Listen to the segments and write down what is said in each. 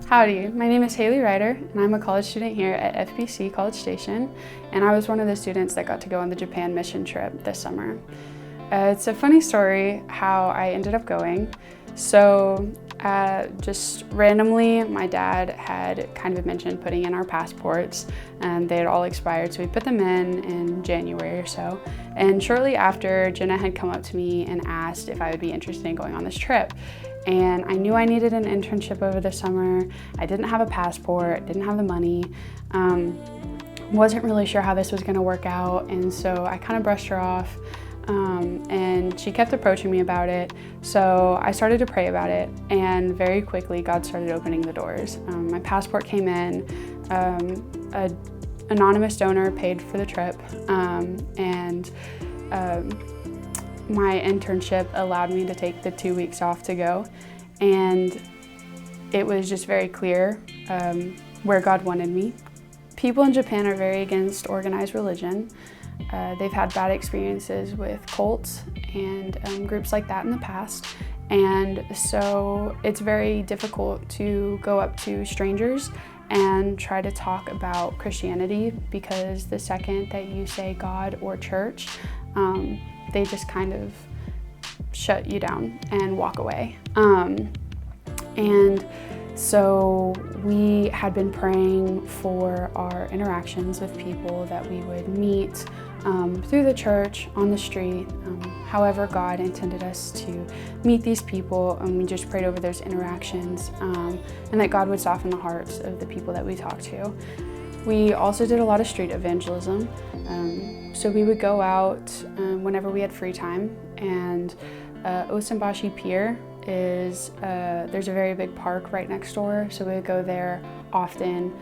Howdy, my name is Haleigh and I'm a college student here at FBC College Station, and I was one of the students that got to go on the Japan mission trip this summer. It's a funny story how I ended up going. So just randomly, my dad had kind of mentioned putting in our passports, and they had all expired, so we put them in January or so. And shortly after, Jenna had come up to me and asked if I would be interested in going on this trip. And I knew I needed an internship over the summer. I didn't have a passport, didn't have the money, wasn't really sure how this was gonna work out, and so I kind of brushed her off. And she kept approaching me about it, so I started to pray about it, and very quickly God started opening the doors. My passport came in, an anonymous donor paid for the trip, and my internship allowed me to take the 2 weeks off to go, and it was just very clear where God wanted me. People in Japan are very against organized religion. They've had bad experiences with cults and groups like that in the past, and so it's very difficult to go up to strangers and try to talk about Christianity, because the second that you say God or church, they just kind of shut you down and walk away. And so we had been praying for our interactions with people that we would meet through the church, on the street, however God intended us to meet these people, and we just prayed over those interactions, and that God would soften the hearts of the people that we talked to. We also did a lot of street evangelism, so we would go out whenever we had free time, and Osenbashi Pier is, there's a very big park right next door, so we would go there often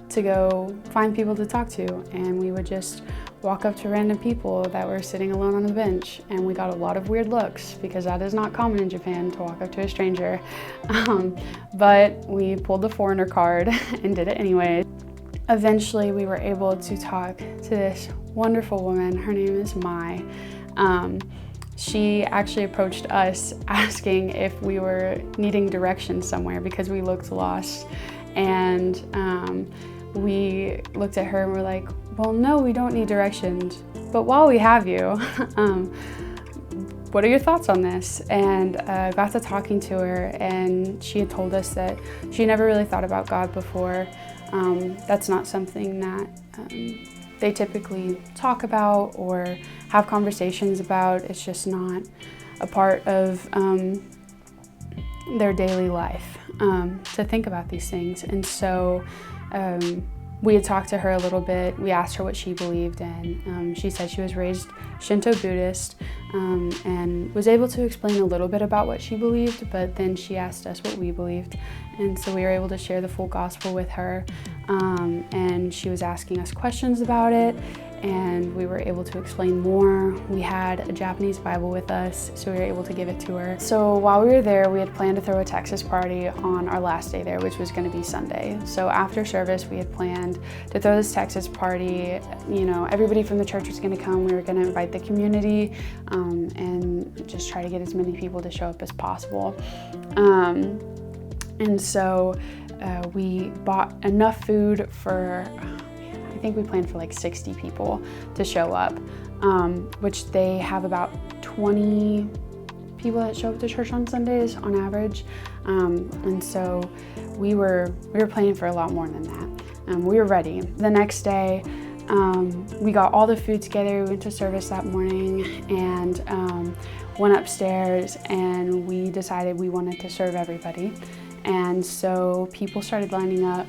to go find people to talk to, and we would just walk up to random people that were sitting alone on the bench, and we got a lot of weird looks because that is not common in Japan to walk up to a stranger, but we pulled the foreigner card and did it anyway. Eventually we were able to talk to this wonderful woman. Her name is Mai. She actually approached us asking if we were needing directions somewhere because we looked lost, and we looked at her and we're like, well, no, we don't need directions, but while we have you, what are your thoughts on this? And got to talking to her, and she had told us that she never really thought about God before. That's not something that they typically talk about or have conversations about. It's just not a part of their daily life to think about these things. And so we had talked to her a little bit. We asked her what she believed in. She said she was raised Shinto Buddhist, and was able to explain a little bit about what she believed, but then she asked us what we believed. And so we were able to share the full gospel with her, and she was asking us questions about it, and we were able to explain more. We had a Japanese Bible with us, so we were able to give it to her. So while we were there, we had planned to throw a Texas party on our last day there, which was going to be Sunday. So after service, we had planned to throw this Texas party. You know, everybody from the church was going to come. We were going to invite the community, and just try to get as many people to show up as possible. And so we bought enough food for, I think we planned for like 60 people to show up, which they have about 20 people that show up to church on Sundays on average. And so we were planning for a lot more than that. We were ready. The next day, we got all the food together. We went to service that morning and went upstairs, and we decided we wanted to serve everybody. And so people started lining up,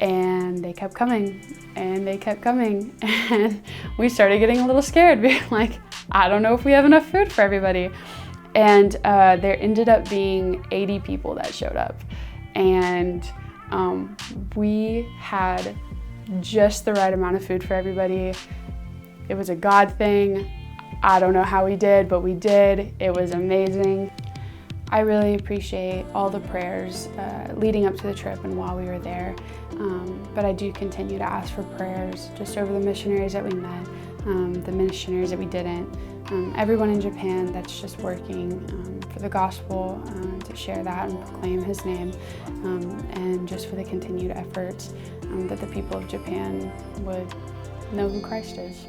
and they kept coming, and they kept coming, and we started getting a little scared, being like, I don't know if we have enough food for everybody. And there ended up being 80 people that showed up, and we had just the right amount of food for everybody. It was a God thing. I don't know how we did, but we did. It was amazing. I really appreciate all the prayers leading up to the trip and while we were there, but I do continue to ask for prayers just over the missionaries that we met, the missionaries that we didn't, everyone in Japan that's just working for the gospel, to share that and proclaim His name, and just for the continued efforts that the people of Japan would know who Christ is.